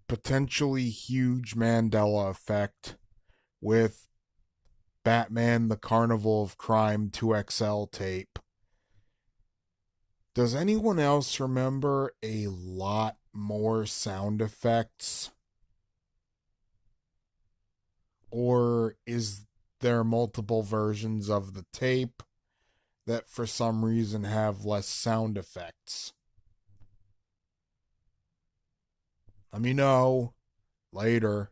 potentially huge Mandela effect with Batman the Carnival of Crime 2XL tape. Does anyone else remember a lot more sound effects? Or is there multiple versions of the tape that for some reason have less sound effects? Let me know later.